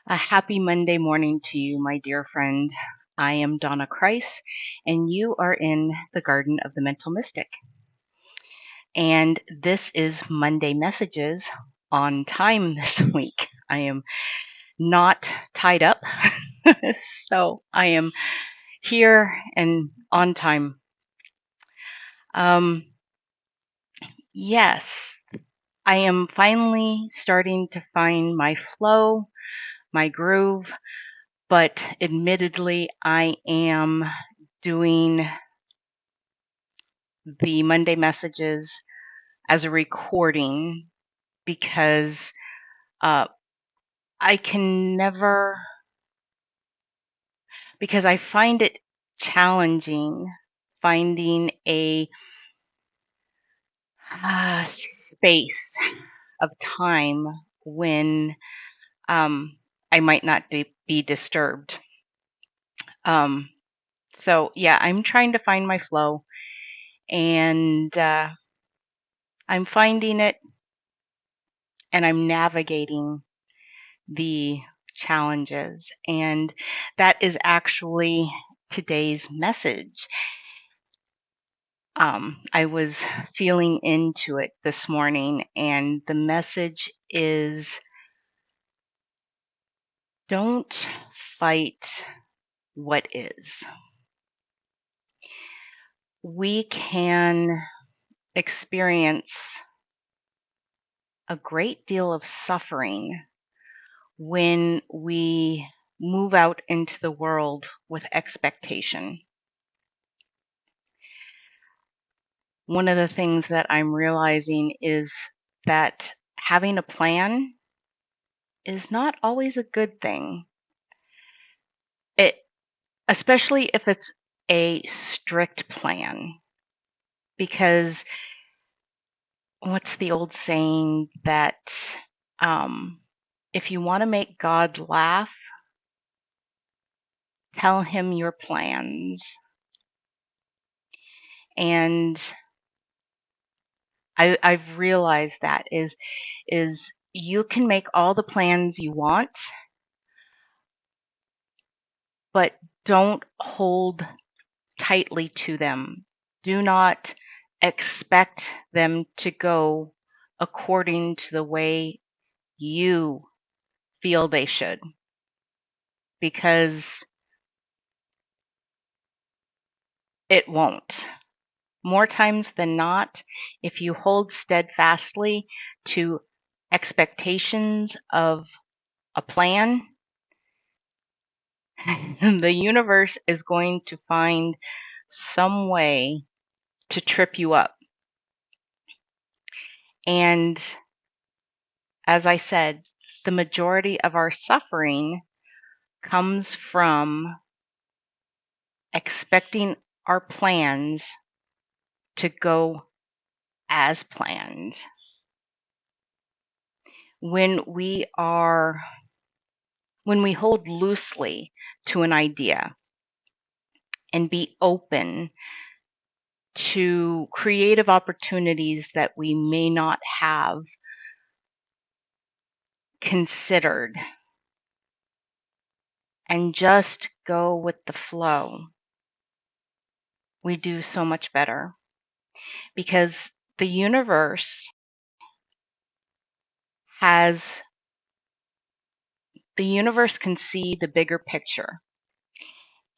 A happy Monday morning to you, my dear friend. I am Dawna Christ, and you are in the Garden of the Mental Mystic. And this is Monday Messages on time this week. I am not tied up, so I am here and on time. Um, yes, I am finally starting to find my flow, my groove, but admittedly, I am doing the Monday messages as a recording because uh, I can never, because I find it challenging finding a space of time when I might not be disturbed. Um, so, yeah, I'm trying to find my flow and I'm finding it and I'm navigating the challenges. And that is actually today's message. I was feeling into it this morning, and the message is don't fight what is. We can experience a great deal of suffering when we move out into the world with expectation. One of the things that I'm realizing is that having a plan is not always a good thing. It, especially if it's a strict plan, because what's the old saying that if you want to make God laugh, tell him your plans. And I've realized that is you can make all the plans you want, but don't hold tightly to them. Do not expect them to go according to the way you feel they should, because it won't. More times than not, if you hold steadfastly to expectations of a plan, the universe is going to find some way to trip you up. And as I said, the majority of our suffering comes from expecting our plans to go as planned. When we hold loosely to an idea and be open to creative opportunities that we may not have considered and just go with the flow, we do so much better, because the universe has the universe can see the bigger picture,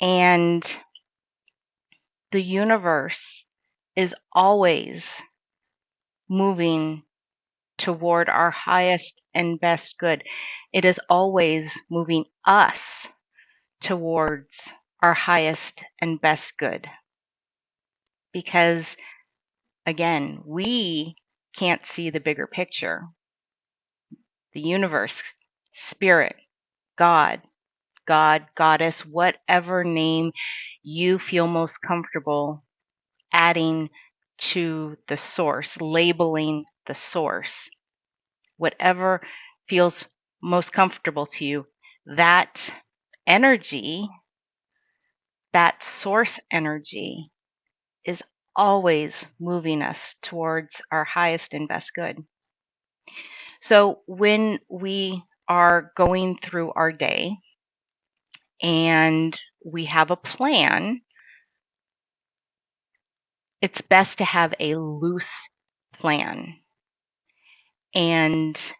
and the universe is always moving toward our highest and best good. It is always moving us towards our highest and best good, because again, we can't see the bigger picture. The universe, spirit, God, goddess, whatever name you feel most comfortable adding to the source, labeling the source, whatever feels most comfortable to you, that energy, that source energy, is always moving us towards our highest and best good. So when we are going through our day and we have a plan, it's best to have a loose plan and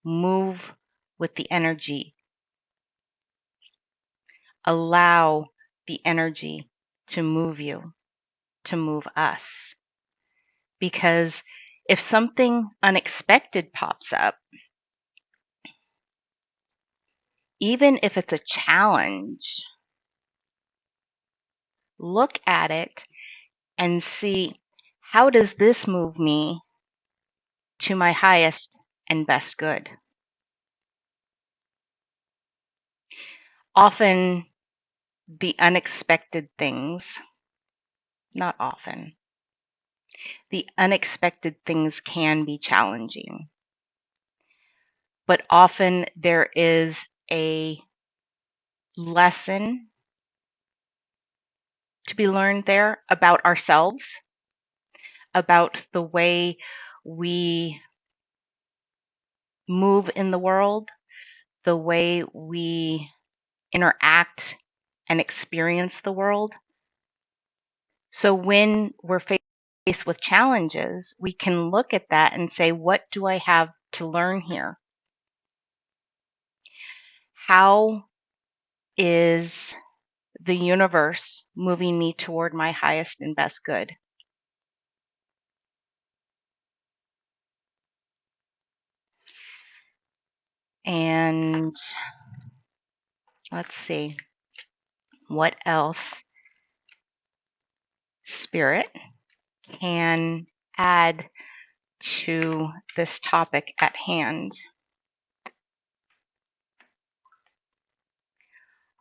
move with the energy. Allow the energy to move you, to move us. Because if something unexpected pops up, even if it's a challenge, look at it and see, how does this move me to my highest and best good? Often, the unexpected things, not often, the unexpected things can be challenging. But often there is a lesson to be learned there about ourselves, about the way we move in the world, the way we interact and experience the world. So when we're faced with challenges, we can look at that and say, what do I have to learn here? How is the universe moving me toward my highest and best good? And let's see, what else Spirit can add to this topic at hand.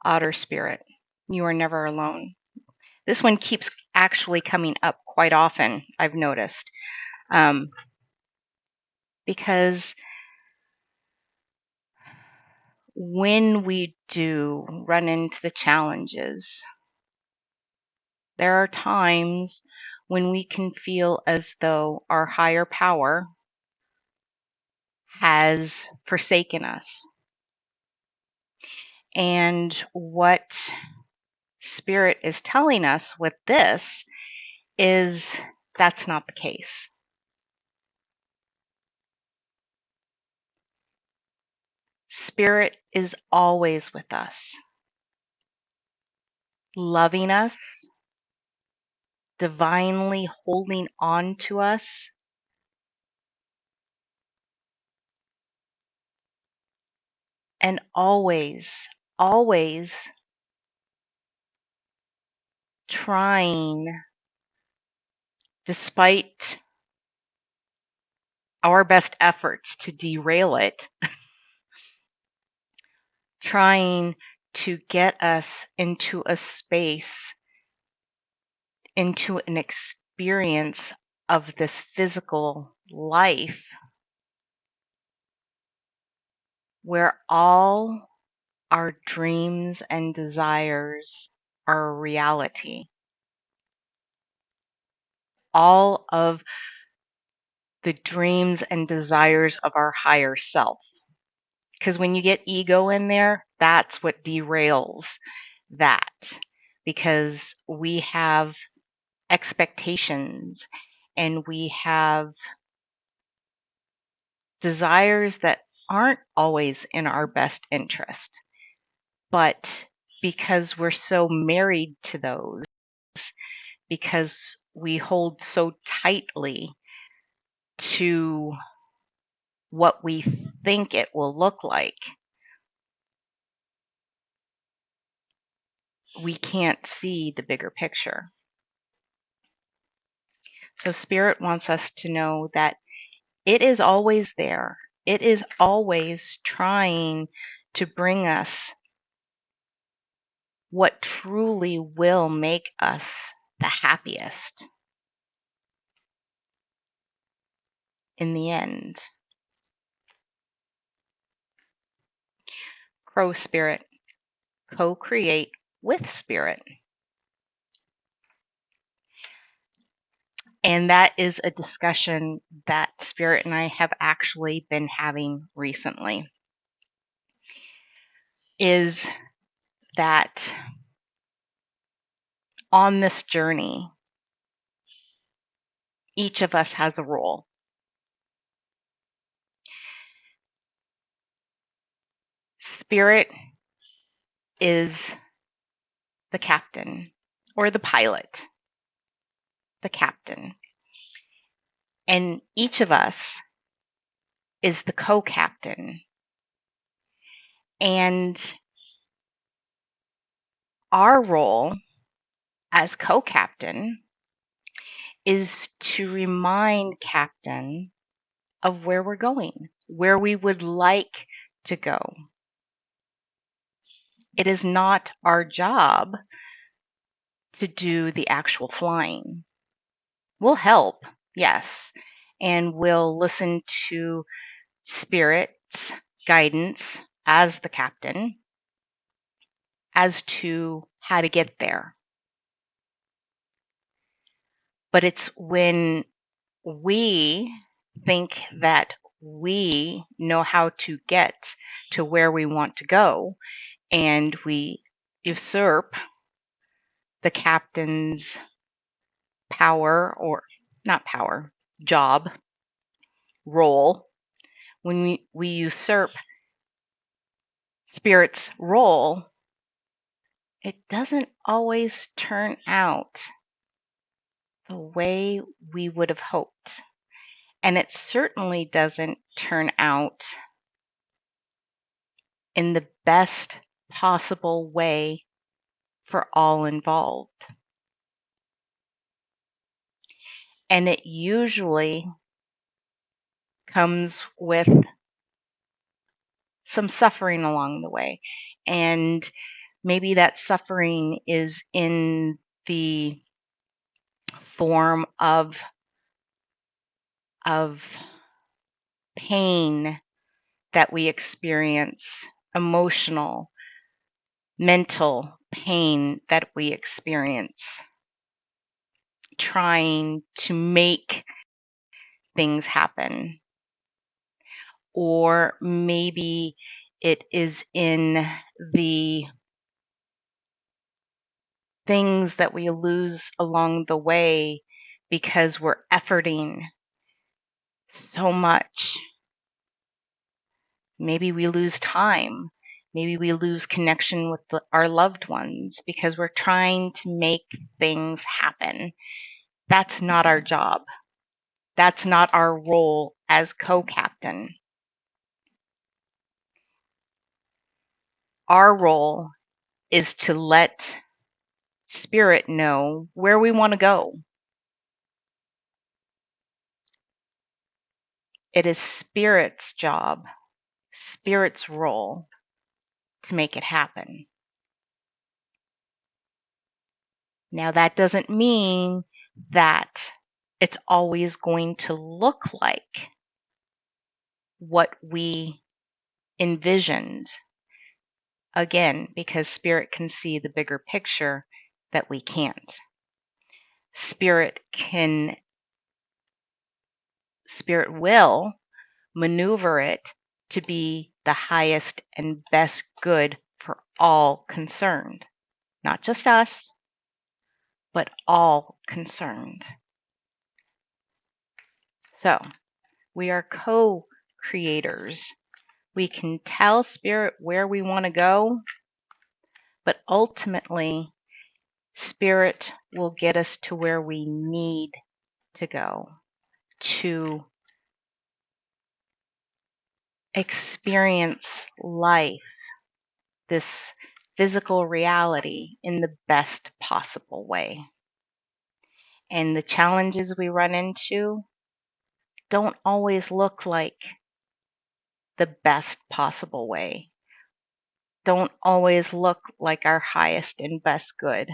Otter Spirit, you are never alone. This one keeps actually coming up quite often, I've noticed, because when we do run into the challenges, there are times when we can feel as though our higher power has forsaken us. And what Spirit is telling us with this is that's not the case. Spirit is always with us, loving us, divinely holding on to us, and always, always trying, despite our best efforts to derail it, trying to get us into a space, into an experience of this physical life where all our dreams and desires are a reality. All of the dreams and desires of our higher self. Because when you get ego in there, that's what derails that. Because we have expectations and we have desires that aren't always in our best interest. But because we're so married to those, because we hold so tightly to what we think it will look like, we can't see the bigger picture. So Spirit wants us to know that it is always there. It is always trying to bring us what truly will make us the happiest in the end. Crow Spirit, co-create with Spirit. And that is a discussion that Spirit and I have actually been having recently. is that on this journey, each of us has a role. Spirit is the captain, or the pilot, the captain. And each of us is the co-captain. And our role as co-captain is to remind Captain of where we're going, where we would like to go. It is not our job to do the actual flying. We'll help, yes, and we'll listen to Spirit's guidance as the captain as to how to get there. But it's when we think that we know how to get to where we want to go and we usurp the captain's power, or not power, job, role. When we usurp Spirit's role, it doesn't always turn out the way we would have hoped. And it certainly doesn't turn out in the best possible way for all involved. And it usually comes with some suffering along the way. And maybe that suffering is in the form of pain that we experience, emotional, mental pain that we experience, trying to make things happen. Or maybe it is in the things that we lose along the way because we're efforting so much. Maybe we lose time. Maybe we lose connection with our loved ones because we're trying to make things happen. That's not our job. That's not our role as co-captain. Our role is to let Spirit know where we want to go. It is Spirit's job, Spirit's role to make it happen. Now, that doesn't mean that it's always going to look like what we envisioned. Again, because Spirit can see the bigger picture that we can't. Spirit will maneuver it to be the highest and best good for all concerned. Not just us, but all concerned. So, we are co-creators. We can tell Spirit where we want to go, but ultimately, Spirit will get us to where we need to go to experience life, this physical reality, in the best possible way. And the challenges we run into don't always look like the best possible way, don't always look like our highest and best good,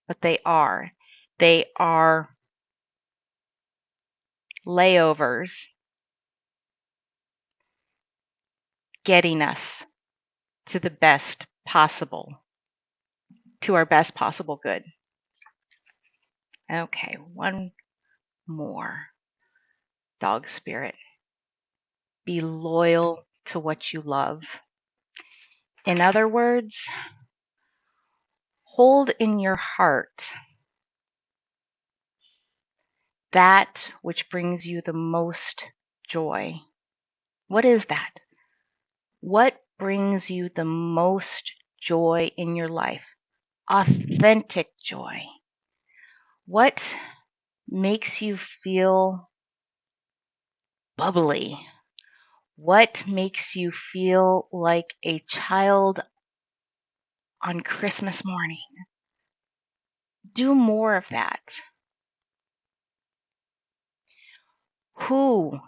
but they are. They are layovers getting us to the best possible, to our best possible good. Okay, one more. Dog Spirit. Be loyal to what you love. In other words, hold in your heart that which brings you the most joy. What is that? What brings you the most joy in your life? Authentic joy. What makes you feel bubbly? What makes you feel like a child on Christmas morning? Do more of that. Who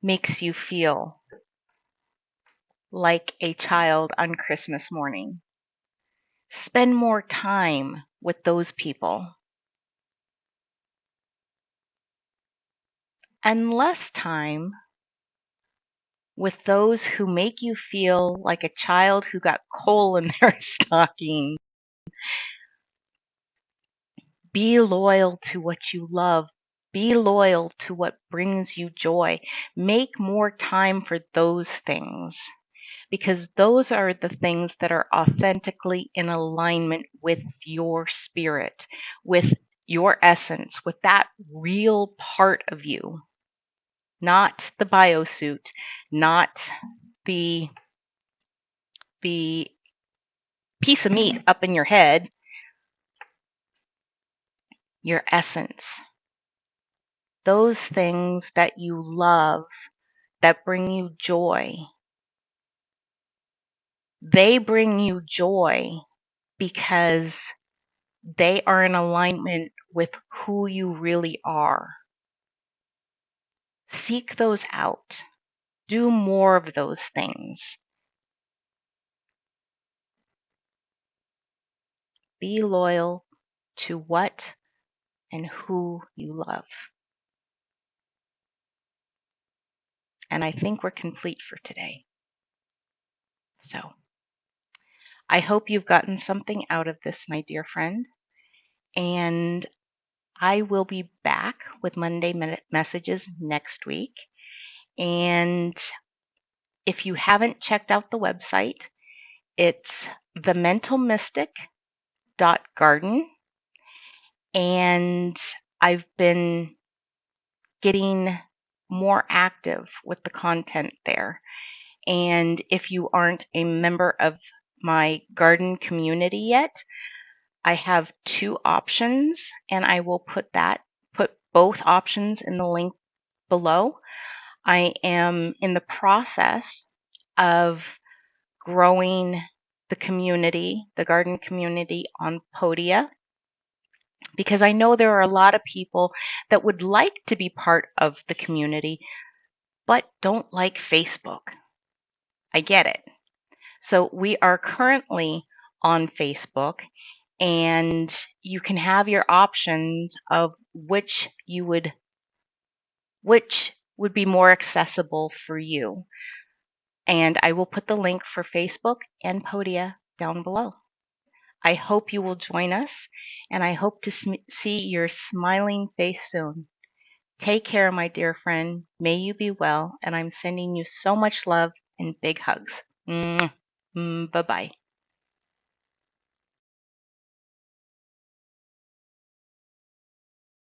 makes you feel like a child on Christmas morning? Spend more time with those people and less time with those who make you feel like a child who got coal in their stocking. Be loyal to what you love. Be loyal to what brings you joy. Make more time for those things because those are the things that are authentically in alignment with your spirit, with your essence, with that real part of you, not the biosuit, not the piece of meat up in your head, your essence. Those things that you love, that bring you joy. They bring you joy because they are in alignment with who you really are. Seek those out. Do more of those things. Be loyal to what and who you love. And I think we're complete for today. So I hope you've gotten something out of this, my dear friend. And I will be back with Monday messages next week. And if you haven't checked out the website, it's thementalmystic.garden. And I've been getting more active with the content there. And if you aren't a member of my garden community yet, I have two options, and I will put both options in the link below. I am in the process of growing the community, the garden community on Podia, because I know there are a lot of people that would like to be part of the community, but don't like Facebook. I get it. So we are currently on Facebook, and you can have your options of which would be more accessible for you. And I will put the link for Facebook and Podia down below. I hope you will join us, and I hope to see your smiling face soon. Take care, my dear friend. May you be well, and I'm sending you so much love and big hugs. Bye-bye.